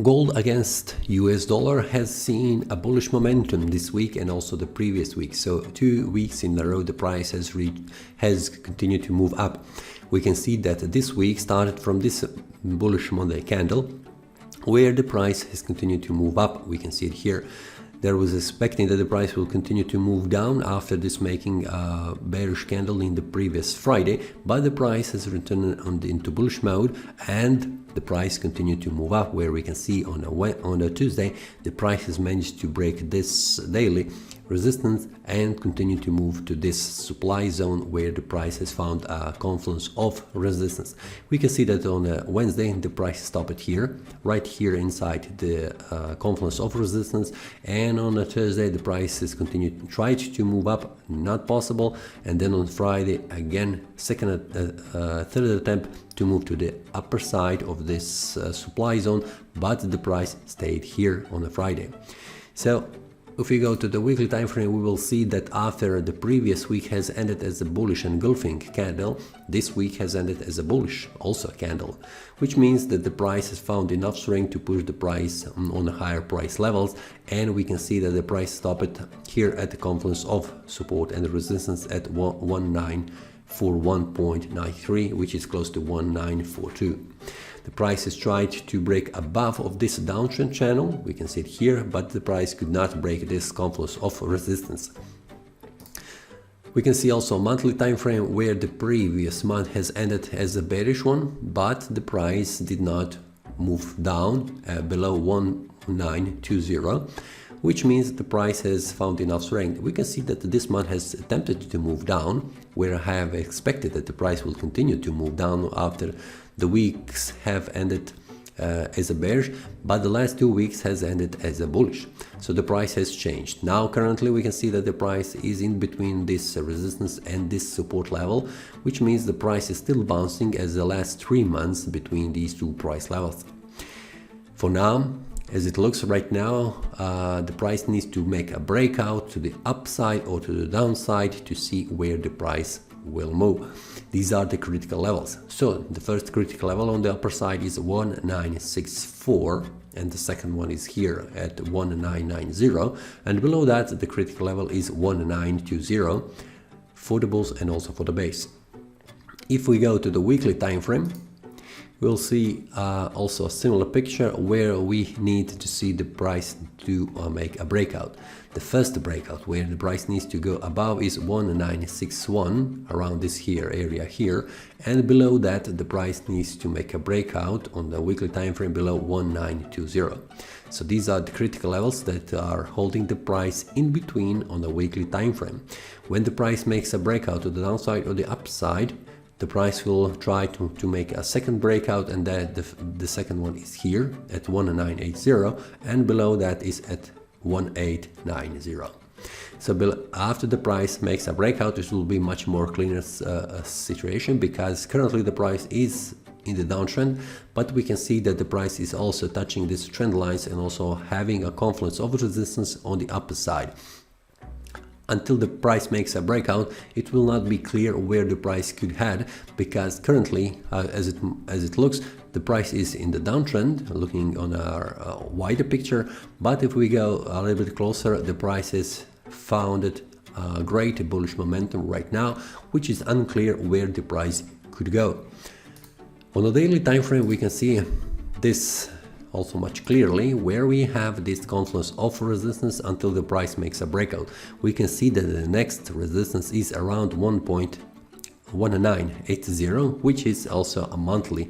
Gold against US dollar has seen a bullish momentum this week and also the previous week. So 2 weeks in a row the price has continued to move up. We can see that this week started from this bullish Monday candle where the price has continued to move up. We can see it here. There was expecting that the price will continue to move down after this making a bearish candle in the previous Friday, but the price has returned into bullish mode and the price continued to move up, where we can see on a Tuesday the price has managed to break this daily resistance and continue to move to this supply zone where the price has found a confluence of resistance. We can see that on a Wednesday the price stopped here, right here inside the confluence of resistance, and on a Thursday the price has tried to move up, not possible, and then on Friday again third attempt to move to the upper side of this supply zone, but the price stayed here on a Friday. So if we go to the weekly time frame, we will see that after the previous week has ended as a bullish engulfing candle, this week has ended as a bullish also candle, which means that the price has found enough strength to push the price on higher price levels, and we can see that the price stopped here at the confluence of support and resistance at 1941.93, which is close to 1942. The price has tried to break above of this downtrend channel, we can see it here, but the price could not break this confluence of resistance. We can see also a monthly time frame where the previous month has ended as a bearish one, but the price did not move down below 1920, which means the price has found enough strength. We can see that this month has attempted to move down, where I have expected that the price will continue to move down after the weeks have ended as a bearish, but the last 2 weeks has ended as a bullish. So the price has changed. Now currently we can see that the price is in between this resistance and this support level, which means the price is still bouncing as the last 3 months between these two price levels. For now, as it looks right now, the price needs to make a breakout to the upside or to the downside to see where the price will move. These are the critical levels. So the first critical level on the upper side is 1964, and the second one is here at 1990, and below that the critical level is 1920 for the bulls and also for the base. If we go to the weekly time frame, we'll see also a similar picture where we need to see the price to make a breakout. The first breakout where the price needs to go above is 1961, around this here area here, and below that the price needs to make a breakout on the weekly time frame below 1920. So these are the critical levels that are holding the price in between on the weekly time frame. When the price makes a breakout to the downside or the upside, the price will try to make a second breakout, and that the second one is here at 1980, and below that is at 1890. So after the price makes a breakout, it will be much more cleaner situation, because currently the price is in the downtrend, but we can see that the price is also touching these trend lines and also having a confluence of resistance on the upper side. Until the price makes a breakout, it will not be clear where the price could head, because currently, as it looks, the price is in the downtrend, looking on a wider picture. But if we go a little bit closer, the price has found a great bullish momentum right now, which is unclear where the price could go. On the daily time frame, we can see this also much clearly, where we have this confluence of resistance until the price makes a breakout. We can see that the next resistance is around 1980, which is also a monthly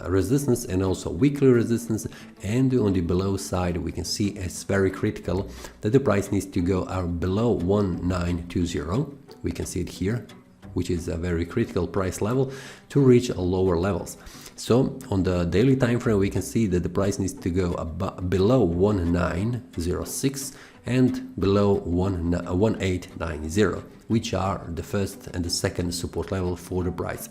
resistance and also weekly resistance, and on the below side we can see it's very critical that the price needs to go below 1920. We can see it here, which is a very critical price level to reach lower levels. So on the daily time frame, we can see that the price needs to go below 1906 and below 1890, which are the first and the second support level for the price.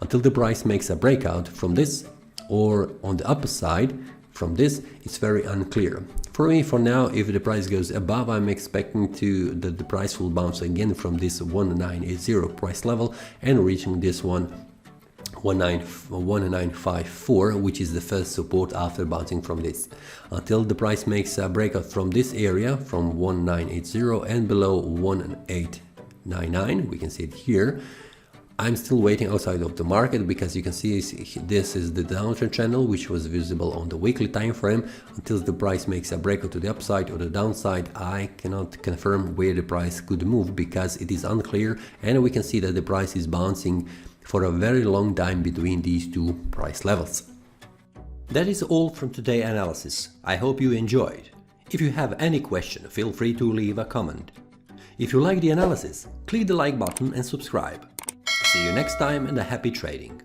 Until the price makes a breakout from this, or on the upper side from this, it's very unclear. For me, for now, if the price goes above, I'm expecting that the price will bounce again from this 1980 price level and reaching this one 1954, which is the first support after bouncing from this, until the price makes a breakout from this area from 1980 and below 1899. We can see it here. I'm still waiting outside of the market because you can see this is the downtrend channel which was visible on the weekly time frame. Until the price makes a breakout to the upside or the downside, I cannot confirm where the price could move because it is unclear, and we can see that the price is bouncing for a very long time between these two price levels. That is all from today's analysis. I hope you enjoyed. If you have any question, feel free to leave a comment. If you like the analysis, click the like button and subscribe. See you next time and a happy trading!